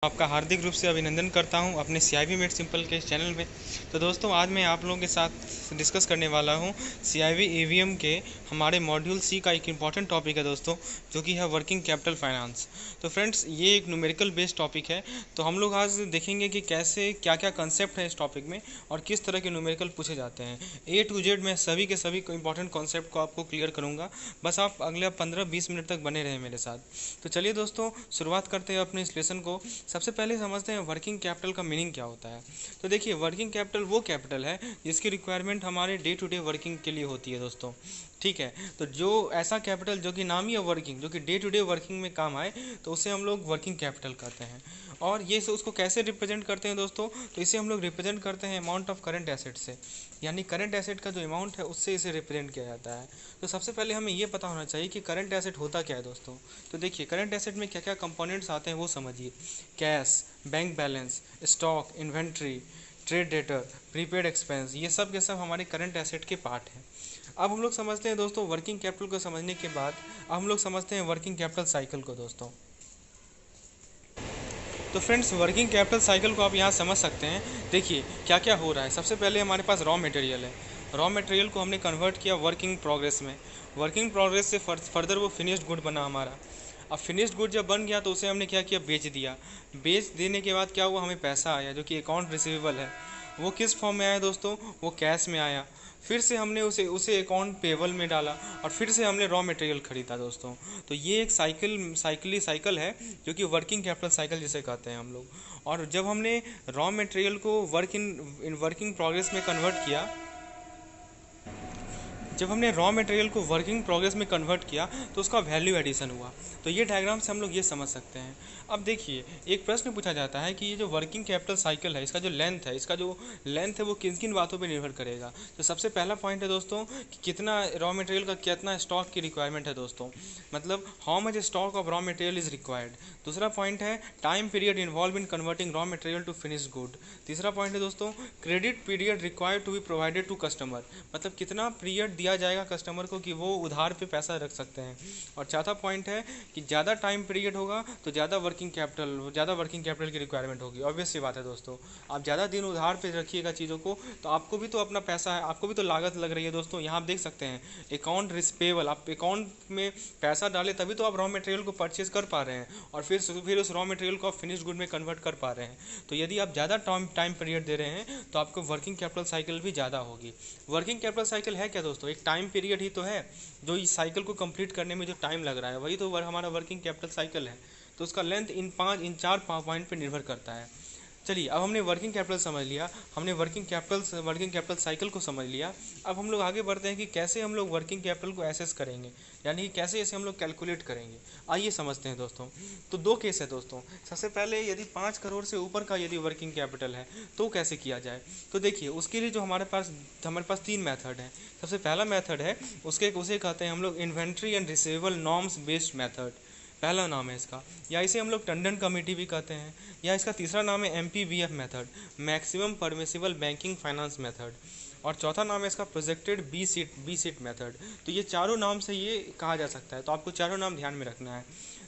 आपका हार्दिक रूप से अभिनंदन करता हूं अपने CIV मेड सिंपल के चैनल में। तो दोस्तों आज मैं आप लोगों के साथ डिस्कस करने वाला हूं CIV EVM के हमारे मॉड्यूल C का एक इम्पॉर्टेंट टॉपिक है दोस्तों, जो कि है वर्किंग कैपिटल फाइनेंस। तो फ्रेंड्स ये एक न्यूमेरिकल बेस्ड टॉपिक है। तो हम लोग आज देखेंगे कि कैसे क्या क्या कंसेप्ट है इस टॉपिक में और किस तरह के न्यूमेरिकल पूछे जाते हैं। A to Z मैं सभी के सभी इंपॉर्टेंट कॉन्सेप्ट को आपको क्लियर करूँगा। बस आप अगले 15-20 मिनट तक बने रहें मेरे साथ। तो चलिए दोस्तों शुरुआत करते हैं अपने इस लेसन को। सबसे पहले समझते हैं वर्किंग कैपिटल का मीनिंग क्या होता है। तो देखिए वर्किंग कैपिटल वो कैपिटल है जिसकी रिक्वायरमेंट हमारे डे टू डे वर्किंग के लिए होती है दोस्तों। ठीक है, तो जो ऐसा कैपिटल जो कि नाम ही है वर्किंग, जो कि डे टू डे वर्किंग में काम आए, तो उसे हम लोग वर्किंग कैपिटल कहते हैं। और ये से उसको कैसे रिप्रेजेंट करते हैं दोस्तों, तो इसे हम लोग रिप्रेजेंट करते हैं अमाउंट ऑफ करंट एसेट से, यानी करंट एसेट का जो अमाउंट है उससे इसे रिप्रेजेंट किया जाता है। तो सबसे पहले हमें ये पता होना चाहिए कि करंट एसेट होता क्या है दोस्तों। तो देखिए करंट एसेट में क्या क्या कंपोनेंट्स आते हैं वो समझिए। Cash, bank balance, stock, inventory, trade debtor, prepaid expense, ये सब के सब हमारे करंट एसेट के पार्ट हैं। अब हम लोग समझते हैं दोस्तों वर्किंग कैपिटल को समझने के बाद अब हम लोग समझते हैं वर्किंग कैपिटल साइकिल को दोस्तों। तो फ्रेंड्स वर्किंग कैपिटल साइकिल को आप यहाँ समझ सकते हैं। देखिए क्या क्या हो रहा है। सबसे पहले हमारे पास रॉ मटेरियल है। रॉ मटेरियल को हमने कन्वर्ट किया वर्किंग प्रोग्रेस में। वर्किंग प्रोग्रेस से फर्दर वो फिनिश्ड गुड बना हमारा। अब फिनिश्ड गुड जब बन गया तो उसे हमने क्या किया, बेच दिया। बेच देने के बाद क्या हुआ, हमें पैसा आया जो कि अकाउंट रिसीवेबल है। वो किस फॉर्म में आया दोस्तों, वो कैश में आया। फिर से हमने उसे अकाउंट पेबल में डाला और फिर से हमने रॉ मटेरियल खरीदा दोस्तों। तो ये एक साइकिल है जो कि वर्किंग कैपिटल साइकिल जिसे कहते हैं हम लोग। और जब हमने रॉ मटेरियल को वर्किंग प्रोग्रेस में कन्वर्ट किया, जब हमने रॉ मटेरियल को वर्किंग प्रोग्रेस में कन्वर्ट किया तो उसका वैल्यू एडिशन हुआ। तो ये डायग्राम से हम लोग ये समझ सकते हैं। अब देखिए एक प्रश्न पूछा जाता है कि ये जो वर्किंग कैपिटल साइकिल है इसका जो लेंथ है वो किन किन बातों पे निर्भर करेगा। तो सबसे पहला पॉइंट है दोस्तों कि कितना रॉ मटेरियल का कितना स्टॉक की रिक्वायरमेंट है दोस्तों, मतलब how much stock of raw material is required. दूसरा पॉइंट है time period involve in converting raw material to finish good. तीसरा पॉइंट है दोस्तों credit period required to be provided to customer, मतलब कितना पीरियड दिया जाएगा कस्टमर को कि वो उधार पे पैसा रख सकते हैं। और चौथा पॉइंट है कि ज़्यादा टाइम पीरियड होगा तो ज़्यादा वर्किंग कैपिटल की रिक्वायरमेंट होगी। ऑब्वियस सी बात है दोस्तों, आप ज़्यादा दिन उधार पे रखिएगा चीज़ों को तो आपको भी तो अपना पैसा है, आपको भी तो लागत लग रही है दोस्तों। यहाँ आप देख सकते हैं अकाउंट रिसीवेबल, आप अकाउंट में पैसा डाले तभी तो आप रॉ मटेरियल को परचेज कर पा रहे हैं और फिर उस रॉ मटेरियल को आप फिनिश गुड में कन्वर्ट कर पा रहे हैं। तो यदि आप ज़्यादा टाइम पीरियड दे रहे हैं तो आपको वर्किंग कैपिटल साइकिल भी ज़्यादा होगी। वर्किंग कैपिटल साइकिल है क्या दोस्तों, एक टाइम पीरियड ही तो है। जो इस साइकिल को कंप्लीट करने में जो टाइम लग रहा है वही तो हमारा वर्किंग कैपिटल साइकिल है। तो उसका लेंथ इन चार पॉइंट पे निर्भर करता है। चलिए अब हमने वर्किंग कैपिटल समझ लिया, हमने वर्किंग कैपिटल साइकिल को समझ लिया। अब हम लोग आगे बढ़ते हैं कि कैसे हम लोग वर्किंग कैपिटल को एसेस करेंगे, यानी कि कैसे इसे हम लोग कैलकुलेट करेंगे। आइए समझते हैं दोस्तों। तो दो केस है दोस्तों। सबसे पहले यदि 5 करोड़ से ऊपर का यदि वर्किंग कैपिटल है तो कैसे किया जाए। तो देखिए उसके लिए जो हमारे पास 3 मेथड है। सबसे पहला मेथड है उसे कहते हैं हम लोग inventory and receivable norms based method, पहला नाम है इसका। या इसे हम लोग टंडन कमेटी भी कहते हैं, या इसका तीसरा नाम है MPBF method, maximum permissible banking finance method. और चौथा नाम है इसका प्रोजेक्टेड बी सीट मेथड। तो ये चारों नाम से ये कहा जा सकता है, तो आपको चारों नाम ध्यान में रखना है।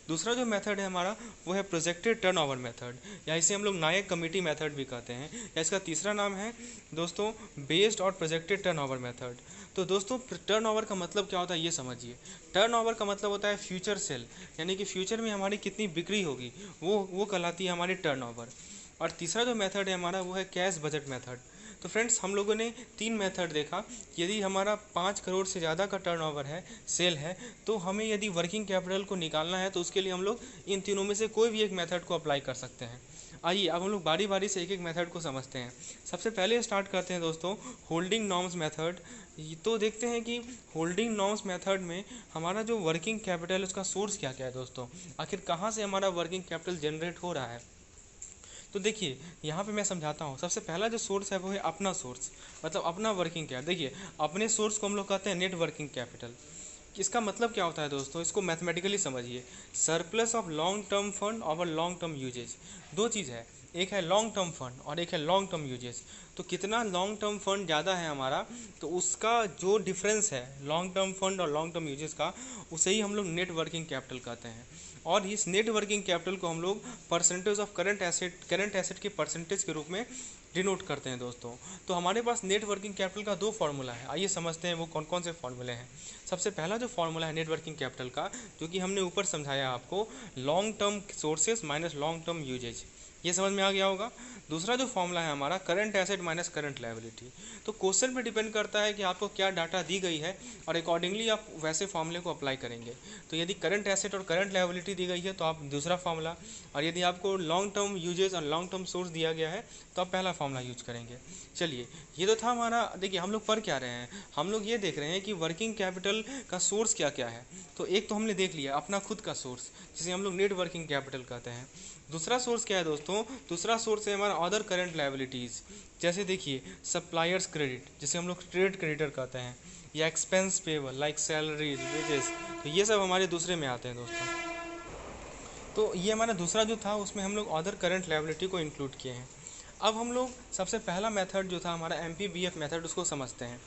दूसरा जो मेथड है हमारा वो है प्रोजेक्टेड टर्नओवर मेथड, या इसे हम लोग नायक कमेटी मेथड भी कहते हैं। या इसका तीसरा नाम है दोस्तों बेस्ड और प्रोजेक्टेड टर्नओवर मेथड। तो दोस्तों टर्नओवर का मतलब क्या होता है ये समझिए। टर्नओवर का मतलब होता है फ्यूचर सेल, यानी कि फ्यूचर में हमारी कितनी बिक्री होगी वो कहलाती है हमारी टर्नओवर। और तीसरा जो मेथड है हमारा वो है कैश बजट मेथड। तो फ्रेंड्स हम लोगों ने 3 मेथड देखा। यदि हमारा 5 करोड़ से ज़्यादा का टर्नओवर है, सेल है, तो हमें यदि वर्किंग कैपिटल को निकालना है तो उसके लिए हम लोग इन तीनों में से कोई भी एक मेथड को अप्लाई कर सकते हैं। आइए अब हम लोग बारी बारी से एक एक मेथड को समझते हैं। सबसे पहले स्टार्ट करते हैं दोस्तों होल्डिंग नॉर्म्स मेथड। तो देखते हैं कि होल्डिंग नॉर्म्स मेथड में हमारा जो वर्किंग कैपिटल उसका सोर्स क्या क्या है दोस्तों, आखिर कहाँ से हमारा वर्किंग कैपिटल जनरेट हो रहा है। तो देखिए यहाँ पे मैं समझाता हूँ। सबसे पहला जो सोर्स है वो है अपना सोर्स, मतलब अपना वर्किंग कैपिटल। देखिए अपने सोर्स को हम लोग कहते हैं नेट वर्किंग कैपिटल। इसका मतलब क्या होता है दोस्तों, इसको मैथमेटिकली समझिए। Surplus of long term fund और लॉन्ग टर्म यूजेज, दो चीज़ है, एक है लॉन्ग टर्म फंड और एक है लॉन्ग टर्म यूजेज। तो कितना लॉन्ग टर्म फंड ज़्यादा है हमारा, तो उसका जो डिफरेंस है लॉन्ग टर्म फंड और लॉन्ग टर्म यूजेज का, उसे ही हम लोग नेट वर्किंग कैपिटल कहते हैं। और इस नेट वर्किंग कैपिटल को हम लोग परसेंटेज ऑफ करंट एसेट के परसेंटेज के रूप में डिनोट करते हैं दोस्तों। तो हमारे पास नेट वर्किंग कैपिटल का दो फार्मूला है, आइए समझते हैं वो कौन कौन से फार्मूले हैं। सबसे पहला जो फार्मूला है नेट वर्किंग कैपिटल का, जो कि हमने ऊपर समझाया आपको, long term sources minus long term usages, ये समझ में आ गया होगा। दूसरा जो फॉर्मूला है हमारा current asset minus current liability. तो क्वेश्चन पे डिपेंड करता है कि आपको क्या डाटा दी गई है और अकॉर्डिंगली आप वैसे फॉर्मूले को अप्लाई करेंगे। तो यदि करंट एसेट और करंट लायबिलिटी दी गई है तो आप दूसरा फॉर्मूला, और यदि आपको लॉन्ग टर्म यूजेज और लॉन्ग टर्म सोर्स दिया गया है तो आप पहला फॉर्मूला यूज करेंगे। चलिए, ये तो था हमारा। देखिए हम लोग पढ़ क्या रहे हैं, हम लोग ये देख रहे हैं कि वर्किंग कैपिटल का सोर्स क्या क्या है। तो एक तो हमने देख लिया अपना खुद का सोर्स, जिसे हम लोग नेट वर्किंग कैपिटल कहते हैं। दूसरा सोर्स क्या है दोस्तों, दूसरा सोर्स है हमारा अदर करंट लायबिलिटीज़। जैसे देखिए सप्लायर्स क्रेडिट, जिसे हम लोग ट्रेड क्रेडिटर कहते हैं, या expense payable like salaries wages, तो ये सब हमारे दूसरे में आते हैं दोस्तों। तो ये हमारा दूसरा जो था उसमें हम लोग अदर करंट लायबिलिटी को इंक्लूड किए हैं। अब हम लोग सबसे पहला मेथड जो था हमारा MPBF मेथड, उसको समझते हैं।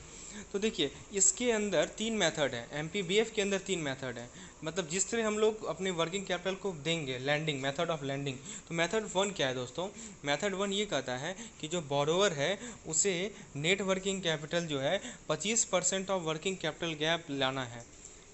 तो देखिए इसके अंदर तीन मेथड है, MPBF के अंदर तीन मेथड है। मतलब जिस तरह हम लोग अपने वर्किंग कैपिटल को देंगे, लैंडिंग, मेथड ऑफ लैंडिंग। तो मेथड 1 क्या है दोस्तों, मेथड 1 ये कहता है कि जो बोरोवर है उसे नेट वर्किंग कैपिटल जो है 25% ऑफ वर्किंग कैपिटल गैप लाना है।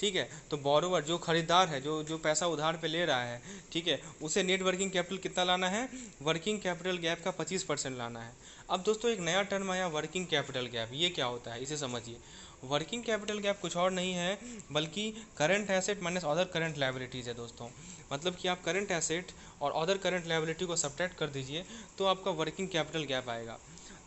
ठीक है, तो बोरोवर जो खरीदार है, जो पैसा उधार पे ले रहा है, ठीक है, उसे नेट वर्किंग कैपिटल कितना लाना है, वर्किंग कैपिटल गैप का 25% लाना है। अब दोस्तों एक नया टर्म आया वर्किंग कैपिटल गैप, ये क्या होता है इसे समझिए। वर्किंग कैपिटल गैप कुछ और नहीं है बल्कि current asset minus other current liabilities है दोस्तों। मतलब कि आप करंट एसेट और अदर करंट लायबिलिटी को सब्ट्रैक्ट कर दीजिए तो आपका वर्किंग कैपिटल गैप आएगा।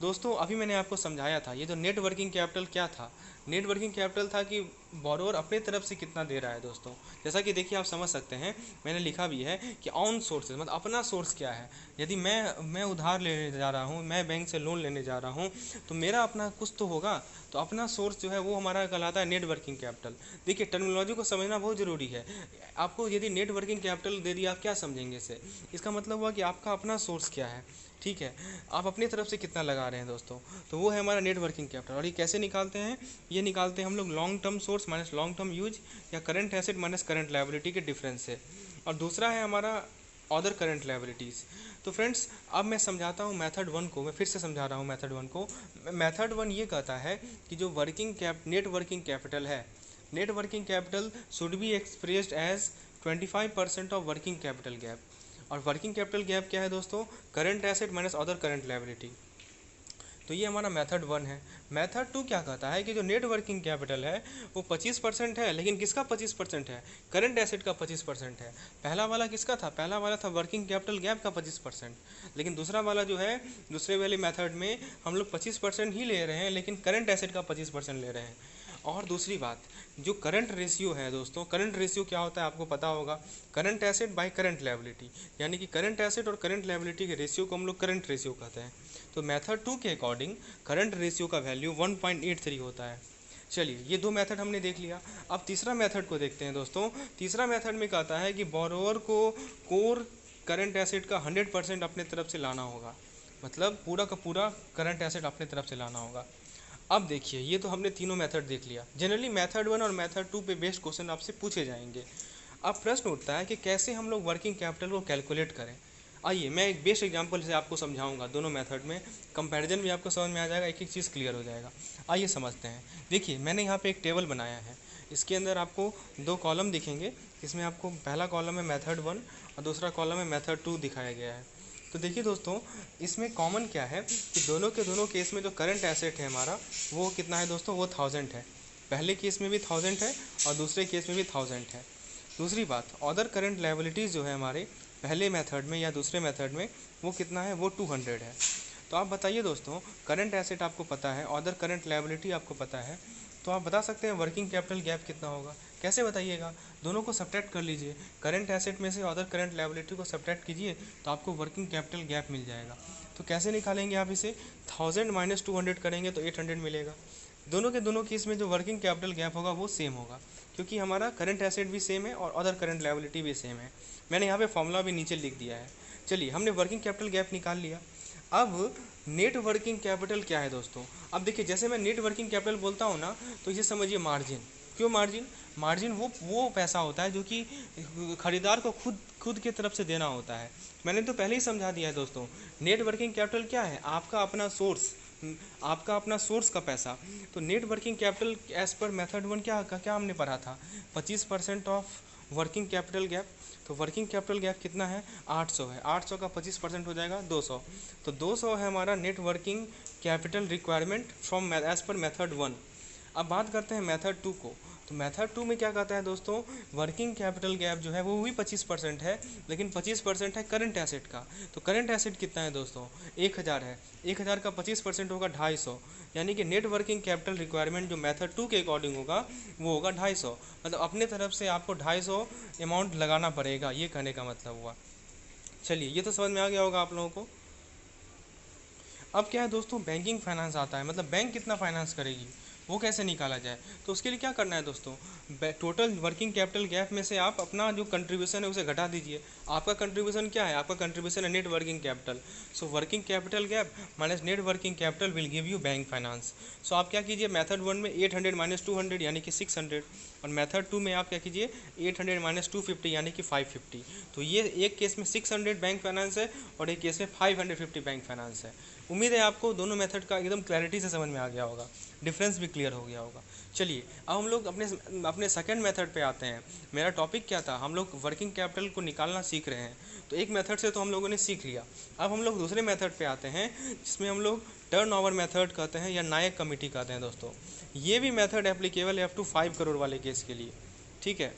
दोस्तों अभी मैंने आपको समझाया था ये जो नेट वर्किंग कैपिटल क्या था, नेट वर्किंग कैपिटल था कि बोरोवर अपने तरफ से कितना दे रहा है दोस्तों। जैसा कि देखिए आप समझ सकते हैं, मैंने लिखा भी है कि ऑन सोर्सेज, मतलब अपना सोर्स क्या है। यदि मैं उधार लेने जा रहा हूँ, मैं बैंक से लोन लेने जा रहा हूँ, तो मेरा अपना कुछ तो होगा। तो अपना सोर्स जो है वो हमारा कहलाता है नेट वर्किंग कैपिटल। देखिए टर्मिनोलॉजी को समझना बहुत ज़रूरी है। आपको यदि नेट वर्किंग कैपिटल दे दिया, आप क्या समझेंगे इसे, इसका मतलब हुआ कि आपका अपना सोर्स क्या है। ठीक है, आप अपनी तरफ से कितना लगा रहे हैं दोस्तों, तो वो है हमारा नेट वर्किंग कैपिटल। और ये कैसे निकालते हैं, ये निकालते हैं हम लोग long term source minus long term use, या current asset minus current liability के डिफरेंस से। और दूसरा है हमारा अदर करंट लायबिलिटीज़। तो फ्रेंड्स अब मैं समझाता हूँ मेथड 1 को, मैं फिर से समझा रहा हूँ मेथड 1 को। मेथड 1 ये कहता है कि जो नेट वर्किंग कैपिटल है, net working capital should be expressed as 25% of working capital gap. और वर्किंग कैपिटल गैप क्या है दोस्तों, current asset minus other current liability. तो ये हमारा मेथड 1 है। मेथड 2 क्या कहता है कि जो नेट वर्किंग कैपिटल है वो 25% है, लेकिन किसका 25% है, करंट एसेट का 25% है। पहला वाला किसका था, पहला वाला था वर्किंग कैपिटल गैप का 25%, लेकिन दूसरा वाला जो है, दूसरे वाले मेथड में हम लोग 25% ही ले रहे हैं, लेकिन करंट एसेट का 25% ले रहे हैं। और दूसरी बात, जो करंट रेशियो है दोस्तों, करंट रेशियो क्या होता है आपको पता होगा, current asset by current liability, यानी कि करंट एसेट और करंट लायबिलिटी के रेशियो को हम लोग करंट रेशियो कहते हैं। तो मेथड 2 के अकॉर्डिंग करंट रेशियो का वैल्यू 1.83 होता है। चलिए ये दो मेथड हमने देख लिया। अब तीसरा मेथड को देखते हैं दोस्तों। तीसरा मेथड में कहता है कि बोरोवर को कोर करंट एसेट का 100% अपने तरफ से लाना होगा, मतलब पूरा का पूरा करंट एसेट अपने तरफ से लाना होगा। अब देखिए ये तो हमने तीनों मेथड देख लिया। जनरली मेथड 1 और मेथड 2 पे बेस्ड क्वेश्चन आपसे पूछे जाएंगे। अब प्रश्न उठता है कि कैसे हम लोग वर्किंग कैपिटल को कैलकुलेट करें। आइए मैं एक बेस्ट एग्जांपल से आपको समझाऊंगा, दोनों मेथड में कंपैरिजन भी आपको समझ में आ जाएगा, एक एक चीज़ क्लियर हो जाएगा। आइए समझते हैं। देखिए मैंने यहाँ पे एक टेबल बनाया है, इसके अंदर आपको दो कॉलम दिखेंगे। इसमें आपको पहला कॉलम है मेथड 1 और दूसरा कॉलम है मेथड 2 दिखाया गया है। तो देखिए दोस्तों इसमें कॉमन क्या है कि दोनों के दोनों केस में जो करंट एसेट है हमारा वो कितना है दोस्तों, वो 1000 है। पहले केस में भी 1000 है और दूसरे केस में भी 1000 है। दूसरी बात, अदर करंट लायबिलिटीज़ जो है हमारे पहले मेथड में या दूसरे मेथड में वो कितना है, वो 200 है। तो आप बताइए दोस्तों, करंट एसेट आपको पता है, अदर करंट लायबिलिटी आपको पता है, तो आप बता सकते हैं वर्किंग कैपिटल गैप कितना होगा। कैसे बताइएगा, दोनों को सब्ट्रैक्ट कर लीजिए, करंट एसेट में से अदर करंट लायबिलिटी को सब्ट्रैक्ट कीजिए तो आपको वर्किंग कैपिटल गैप मिल जाएगा। तो कैसे निकालेंगे आप इसे, 1000 माइनस 200 करेंगे तो 800 मिलेगा। दोनों के दोनों केस में जो वर्किंग कैपिटल गैप होगा वो सेम होगा, क्योंकि हमारा करंट एसेट भी सेम है और अदर करंट लायबिलिटी भी सेम है। मैंने यहाँ पे फॉर्मूला भी नीचे लिख दिया है। चलिए हमने वर्किंग कैपिटल गैप निकाल लिया। अब नेट वर्किंग कैपिटल क्या है दोस्तों। अब देखिए जैसे मैं नेट वर्किंग कैपिटल बोलता हूँ ना, तो ये समझिए मार्जिन। क्यों मार्जिन, मार्जिन वो पैसा होता है जो कि खरीदार को खुद के तरफ से देना होता है। मैंने तो पहले ही समझा दिया है दोस्तों। नेट वर्किंग कैपिटल क्या है? आपका अपना सोर्स, आपका अपना सोर्स का पैसा। तो net working capital as per method 1 क्या हमने पढ़ा था? 25% ऑफ वर्किंग कैपिटल गैप। तो वर्किंग कैपिटल गैप कितना है? 800 है। 800 का 25% हो जाएगा 200। तो 200 है हमारा net working capital requirement from as per method 1। अब बात करते हैं मेथड 2 को। तो मेथड 2 में क्या कहता है दोस्तों? वर्किंग कैपिटल गैप जो है वो भी 25% है, लेकिन 25% है करंट एसेट का। तो करंट एसेट कितना है दोस्तों? 1000 है। 1000 का 25% होगा 250, यानी कि नेट वर्किंग कैपिटल रिक्वायरमेंट जो मेथड 2 के अकॉर्डिंग होगा वो होगा 250। मतलब अपने तरफ से आपको 250 अमाउंट लगाना पड़ेगा, ये कहने का मतलब हुआ। चलिए, ये तो समझ में आ गया होगा आप लोगों को। अब क्या है दोस्तों? बैंकिंग फाइनेंस आता है, मतलब बैंक कितना फाइनेंस करेगी वो कैसे निकाला जाए। तो उसके लिए क्या करना है दोस्तों? टोटल वर्किंग कैपिटल गैप में से आप अपना जो कंट्रीब्यूशन है उसे घटा दीजिए। आपका कंट्रीब्यूशन क्या है? आपका कंट्रीब्यूशन है net working capital. So working capital gap minus net working capital will give you bank finance. So आप क्या कीजिए? मेथड 1 में 800 माइनस 200 यानी कि 600, और मेथड 2 में आप क्या कीजिए? 800 माइनस 250 यानी कि 550। तो ये एक केस में 600 बैंक फाइनेंस है और एक केस में 550 बैंक फाइनेंस है। उम्मीद है आपको दोनों मेथड का एकदम क्लैरिटी से समझ में आ गया होगा, डिफरेंस भी क्लियर हो गया होगा। चलिए, अब हम लोग अपने सेकंड मेथड पे आते हैं। मेरा टॉपिक क्या था? हम लोग वर्किंग कैपिटल को निकालना सीख रहे हैं। तो एक मेथड से तो हम लोगों ने सीख लिया। अब हम लोग दूसरे मेथड पे आते हैं जिसमें हम लोग टर्न ओवर मेथड कहते हैं या नायक कमेटी कहते हैं दोस्तों। ये भी मेथड एप्लीकेबल है अप टू 5 करोड़ वाले केस के लिए, ठीक है।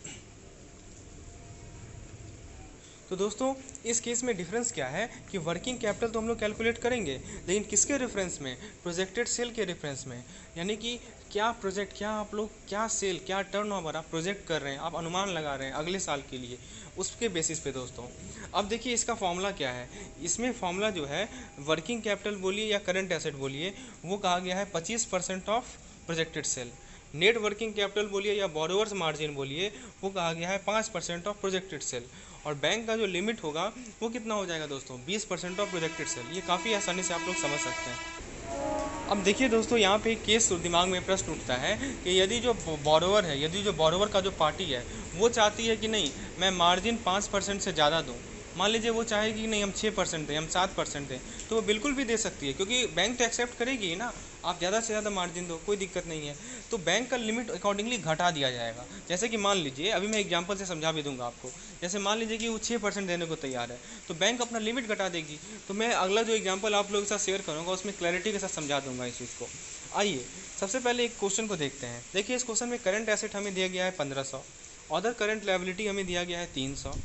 तो दोस्तों, इस केस में डिफरेंस क्या है कि वर्किंग कैपिटल तो हम लोग कैलकुलेट करेंगे, लेकिन किसके रेफरेंस में? प्रोजेक्टेड सेल के रेफरेंस में। यानी कि क्या आप लोग क्या सेल, क्या टर्नओवर आप प्रोजेक्ट कर रहे हैं, आप अनुमान लगा रहे हैं अगले साल के लिए, उसके बेसिस पे दोस्तों। अब देखिए इसका फॉर्मूला क्या है। इसमें फॉर्मूला जो है, वर्किंग कैपिटल बोलिए या करंट एसेट बोलिए, वो कहा गया है 25% of projected sale. Net working capital बोलिए या बोरोवर्स मार्जिन बोलिए, वो कहा गया है 5% ऑफ प्रोजेक्टेड सेल। और बैंक का जो लिमिट होगा वो कितना हो जाएगा दोस्तों? 20% ऑफ प्रोजेक्टेड सेल। ये काफ़ी आसानी से आप लोग समझ सकते हैं। अब देखिए दोस्तों, यहाँ पे एक केस दिमाग में प्रश्न उठता है कि यदि जो बोरोवर है, यदि जो बोरोवर का जो पार्टी है वो चाहती है कि नहीं मैं मार्जिन 5% से ज़्यादा दूँ, मान लीजिए वो चाहेगी कि नहीं हम 6% दें, हम 7% दें, तो वो बिल्कुल भी दे सकती है, क्योंकि बैंक तो एक्सेप्ट करेगी ही ना। आप ज़्यादा से ज़्यादा मार्जिन दो, कोई दिक्कत नहीं है। तो बैंक का लिमिट अकॉर्डिंगली घटा दिया जाएगा। जैसे कि मान लीजिए, अभी मैं एग्जांपल से समझा भी दूंगा आपको। जैसे मान लीजिए कि वो 6% देने को तैयार है, तो बैंक अपना लिमिट घटा देगी। तो मैं अगला जो एग्जाम्पल आप लोगों के साथ शेयर करूँगा उसमें क्लैरिटी के साथ समझा दूंगा इस चीज़ को। आइए सबसे पहले एक क्वेश्चन को देखते हैं। देखिए इस क्वेश्चन में करंट एसेट हमें दिया गया है 1500, अदर करंट लायबिलिटी हमें दिया गया है 300।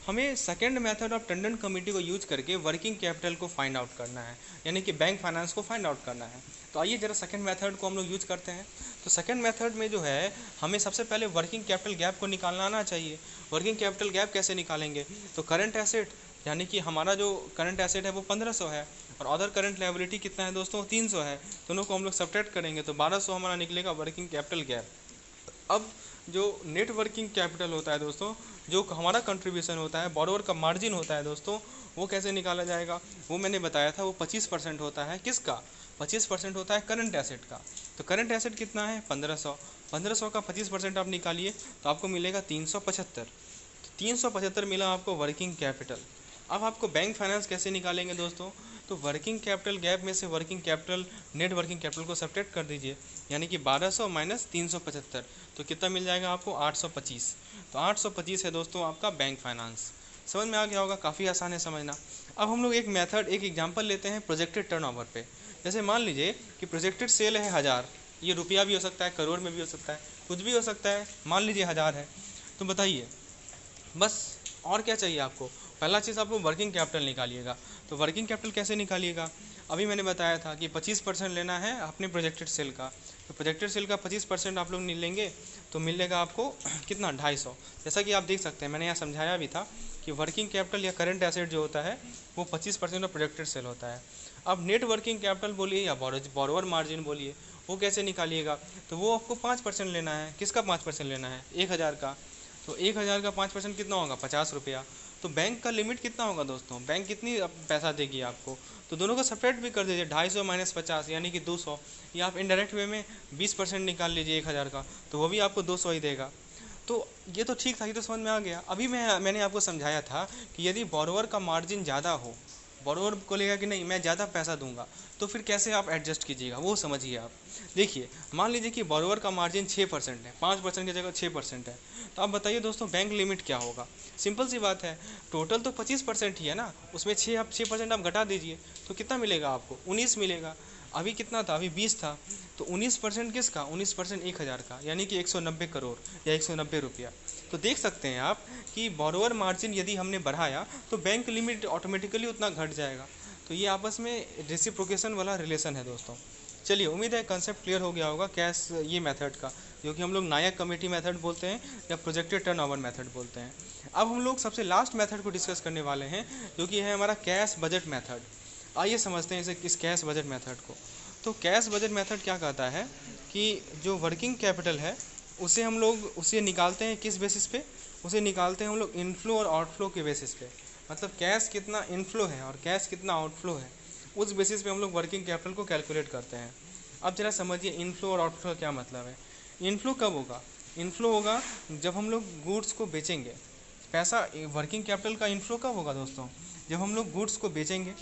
हमें second method of Tandon committee को यूज करके वर्किंग कैपिटल को फाइंड आउट करना है, यानी कि बैंक फाइनेंस को फाइंड आउट करना है। तो आइए जरा सेकंड मेथड को हम लोग यूज करते हैं। तो सेकंड मेथड में जो है, हमें सबसे पहले वर्किंग कैपिटल गैप को निकालना आना चाहिए। वर्किंग कैपिटल गैप कैसे निकालेंगे? तो करंट एसेट, यानी कि हमारा जो करंट एसेट है वो 1500 है, और अदर करंट लायबिलिटी कितना है दोस्तों? 300 है। दोनों को हम लोग सब्ट्रैक्ट करेंगे तो 1200 हमारा निकलेगा वर्किंग कैपिटल गैप। अब जो नेट वर्किंग कैपिटल होता है दोस्तों, जो हमारा कंट्रीब्यूशन होता है, बोरोवर का मार्जिन होता है दोस्तों, वो कैसे निकाला जाएगा? वो मैंने बताया था, वो 25% होता है। किसका? 25% होता है करंट एसेट का। तो करंट एसेट कितना है? 1500। 1500 का 25% आप निकालिए तो आपको मिलेगा 375। तो 375 मिला आपको वर्किंग कैपिटल। अब आपको बैंक फाइनेंस कैसे निकालेंगे दोस्तों? तो वर्किंग कैपिटल गैप में से working capital, net working capital को सब्ट्रैक्ट कर दीजिए, यानी कि 1200 माइनस 375, तो कितना मिल जाएगा आपको? 825। तो 825 है दोस्तों आपका बैंक फाइनेंस। समझ में आ गया होगा, काफ़ी आसान है समझना। अब हम लोग एक मेथड, एक एग्जांपल लेते हैं प्रोजेक्टेड टर्नओवर पे। जैसे मान लीजिए कि प्रोजेक्टेड सेल है 1000, ये रुपया भी हो सकता है, करोड़ में भी हो सकता है, कुछ भी हो सकता है। मान लीजिए 1000 है, तो बताइए बस और क्या चाहिए आपको? पहला चीज़ आपको वर्किंग कैपिटल निकालिएगा। तो वर्किंग कैपिटल कैसे निकालिएगा? अभी मैंने बताया था कि 25% लेना है अपने प्रोजेक्टेड सेल का। तो प्रोजेक्टेड सेल का 25% आप लोग नहीं लेंगे तो मिलेगा आपको कितना? 250। जैसा कि आप देख सकते हैं, मैंने यहाँ समझाया भी था कि वर्किंग कैपिटल या करंट एसेट जो होता है वो 25% ऑफ प्रोजेक्टेड सेल होता है। अब नेट वर्किंग कैपिटल बोलिए या बोरोवर मार्जिन बोलिए, वो कैसे निकालिएगा? तो वो आपको 5% लेना है। किसका 5% लेना है? 1000 का। तो 1000 का 5% कितना होगा? 50 रुपया। तो बैंक का लिमिट कितना होगा दोस्तों? बैंक कितनी पैसा देगी आपको? तो दोनों को सेपरेट भी कर दीजिए, 250 माइनस 50 यानी कि 200। या आप इनडायरेक्ट वे में 20% निकाल लीजिए 1000 का, तो वो भी आपको 200 ही देगा। तो ये तो ठीक था, ये तो समझ में आ गया। अभी मैंने आपको समझाया था कि यदि बोरोवर का मार्जिन ज़्यादा हो, बोरोवर को लेगा कि नहीं मैं ज़्यादा पैसा दूंगा, तो फिर कैसे आप एडजस्ट कीजिएगा वो समझिए आप। देखिए मान लीजिए कि बोरोवर का मार्जिन 6% है, 5% की जगह 6% है, तो आप बताइए दोस्तों बैंक लिमिट क्या होगा। सिंपल सी बात है, टोटल तो 25% ही है ना, उसमें 6% आप घटा दीजिए तो कितना मिलेगा आपको, 19 मिलेगा। अभी कितना था, अभी 20 था, तो 19% किसका, 19% 1000 का, यानी कि 190 करोड़ या 190 रुपया। तो देख सकते हैं आप कि बोरोवर मार्जिन यदि हमने बढ़ाया तो बैंक लिमिट ऑटोमेटिकली उतना घट जाएगा। तो ये आपस में रेसिप्रोकेशन वाला रिलेशन है दोस्तों। चलिए उम्मीद है कंसेप्ट क्लियर हो गया होगा कैश ये मेथड का, जो कि हम लोग नायक कमेटी मेथड बोलते हैं या प्रोजेक्टेड टर्नओवर मेथड बोलते हैं। अब हम लोग सबसे लास्ट मेथड को डिस्कस करने वाले हैं, जो कि है हमारा कैश बजट मेथड। आइए समझते हैं इसे, किस कैश बजट मेथड को। तो कैश बजट मेथड क्या कहता है कि जो वर्किंग कैपिटल है उसे हम लोग उसे निकालते हैं किस बेसिस पे, उसे निकालते हैं हम लोग इनफ्लो और आउटफ्लो के बेसिस पे। मतलब कैश कितना इनफ्लो है और कैश कितना आउटफ्लो है, उस बेसिस पे हम लोग वर्किंग कैपिटल को कैलकुलेट करते हैं। अब जरा समझिए इनफ्लो और आउटफ्लो का क्या मतलब है। इनफ्लो कब होगा, इनफ्लो होगा जब हम लोग गुड्स को बेचेंगे। पैसा वर्किंग कैपिटल का इनफ्लो कब होगा दोस्तों, जब हम लोग गुड्स को बेचेंगे।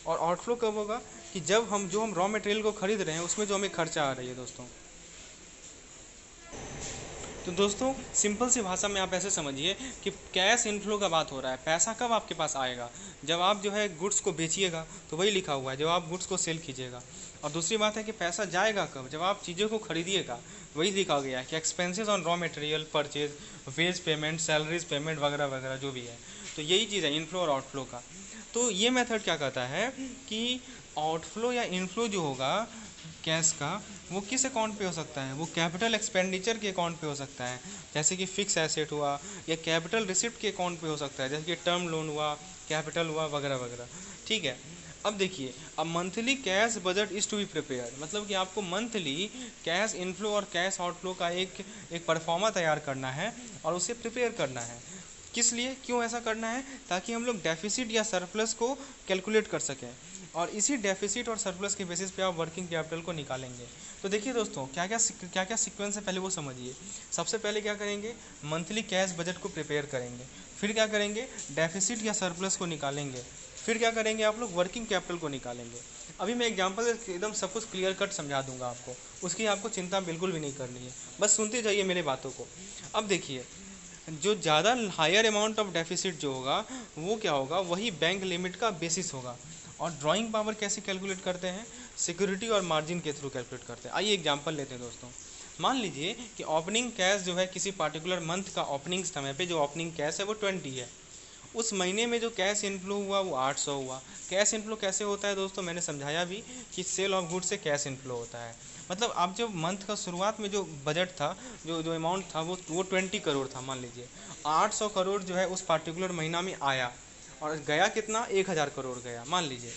और आउटफ्लो कब होगा, कि जब हम रॉ मटेरियल को खरीद रहे हैं उसमें जो हमें खर्चा आ रही है दोस्तों। तो दोस्तों सिंपल सी भाषा में आप ऐसे समझिए कि कैश इनफ्लो का बात हो रहा है, पैसा कब आपके पास आएगा, जब आप जो है गुड्स को बेचिएगा, तो वही लिखा हुआ है जब आप गुड्स को सेल कीजिएगा। और दूसरी बात है कि पैसा जाएगा कब, जब आप चीज़ों को खरीदिएगा, वही लिखा गया है कि expenses on raw material purchase, wage payment, salaries payment वगैरह वगैरह जो भी है। तो यही चीज़ है इनफ्लो और आउटफ्लो का। तो ये मेथड क्या कहता है कि आउटफ्लो या इनफ्लो जो होगा कैश का, वो किस अकाउंट पे हो सकता है, वो कैपिटल एक्सपेंडिचर के अकाउंट पे हो सकता है, जैसे कि फिक्स एसेट हुआ, या कैपिटल रिसिप्ट के अकाउंट पे हो सकता है, जैसे कि टर्म लोन हुआ, कैपिटल हुआ वगैरह वगैरह। ठीक है। अब देखिए, अब monthly cash budget is to be prepared, मतलब कि आपको मंथली कैश इनफ्लो और कैश आउटफ्लो का एक परफॉर्मा तैयार करना है और उसे प्रिपेयर करना है। किस लिए, क्यों ऐसा करना है, ताकि हम लोग डेफिसिट या सरप्लस को कैलकुलेट कर सकें, और इसी डेफिसिट और सरप्लस के बेसिस पे आप वर्किंग कैपिटल को निकालेंगे। तो देखिए दोस्तों क्या क्या सीक्वेंस है पहले वो समझिए। सबसे पहले क्या करेंगे, मंथली कैश बजट को प्रिपेयर करेंगे, फिर क्या करेंगे, डेफिसिट या सरप्लस को निकालेंगे, फिर क्या करेंगे आप लोग, वर्किंग कैपिटल को निकालेंगे। अभी मैं एग्जांपल एकदम सब कुछ क्लियर कट समझा दूंगा आपको, उसकी आपको चिंता बिल्कुल भी नहीं करनी है, बस सुनते जाइए मेरे बातों को। अब देखिए, जो ज़्यादा हायर अमाउंट ऑफ डेफिसिट जो होगा वो क्या होगा, वही बैंक लिमिट का बेसिस होगा। और ड्राइंग पावर कैसे कैलकुलेट करते हैं, सिक्योरिटी और मार्जिन के थ्रू कैलकुलेट करते हैं। आइए एग्जांपल लेते हैं दोस्तों। मान लीजिए कि ओपनिंग कैश जो है किसी पार्टिकुलर मंथ का ओपनिंग समय पे जो ओपनिंग कैश है वो 20 है। उस महीने में जो कैश इनफ्लो हुआ वो 800 हुआ। कैश इनफ्लो कैसे होता है दोस्तों, मैंने समझाया भी कि सेल ऑफ गुड्स से कैश इनफ्लो होता है। मतलब आप जब मंथ का शुरुआत में जो बजट था, जो जो अमाउंट था वो 20 करोड़ था। मान लीजिए 800 करोड़ जो है उस पार्टिकुलर महीना में आया, और गया कितना, 1000 करोड़ गया मान लीजिए।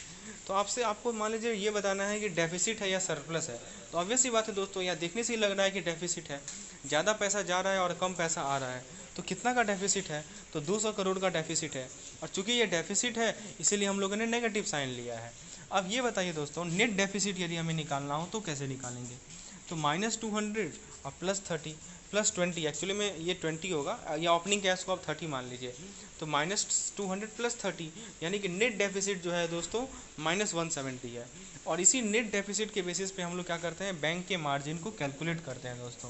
तो आपको मान लीजिए ये बताना है कि डेफिसिट है या सरप्लस है। तो ऑब्वियस सी बात है दोस्तों, यहाँ देखने से ही लग रहा है कि डेफिसिट है, ज़्यादा पैसा जा रहा है और कम पैसा आ रहा है। तो कितना का डेफिसिट है, तो 200 करोड़ का डेफिसिट है। और चूंकि ये डेफिसिट है इसीलिए हम लोगों ने नेगेटिव साइन लिया है। अब ये बताइए दोस्तों, नेट डेफिसिट यदि हमें निकालना हो तो कैसे निकालेंगे। तो -200 और +30 +20, एक्चुअली में ये 20 होगा, या ओपनिंग कैश को आप 30 मान लीजिए। तो -200 +30, यानी कि नेट डेफिसिट जो है दोस्तों -170 है। और इसी नेट डेफिसिट के बेसिस पे हम लोग क्या करते हैं, बैंक के मार्जिन को कैलकुलेट करते हैं दोस्तों।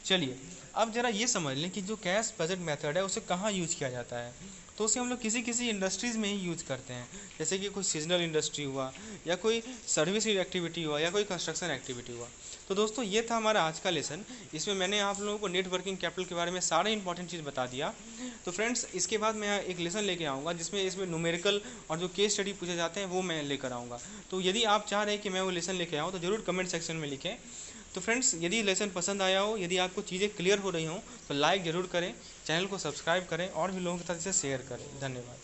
चलिए अब जरा ये समझ लें कि जो कैश बजट मेथड है उसे कहाँ यूज किया जाता है। तो उसे हम लोग किसी इंडस्ट्रीज़ में ही यूज करते हैं, जैसे कि कोई सीजनल इंडस्ट्री हुआ, या कोई सर्विस एक्टिविटी हुआ, या कोई कंस्ट्रक्शन एक्टिविटी हुआ। तो दोस्तों ये था हमारा आज का लेसन। इसमें मैंने आप लोगों को नेट वर्किंग कैपिटल के बारे में सारे इंपॉर्टेंट चीज़ बता दिया। तो फ्रेंड्स इसके बाद मैं एक लेसन लेके आऊँगा जिसमें इसमें न्यूमेरिकल और जो केस स्टडी पूछे जाते हैं वो मैं लेकर आऊँगा। तो यदि आप चाह रहे हैं कि मैं वो लेसन लेके आऊँ तो ज़रूर कमेंट सेक्शन में लिखें। तो फ्रेंड्स यदि लेसन पसंद आया हो, यदि आपको चीज़ें क्लियर हो रही हों, तो लाइक ज़रूर करें, चैनल को सब्सक्राइब करें और भी लोगों के साथ इसे शेयर करें। धन्यवाद।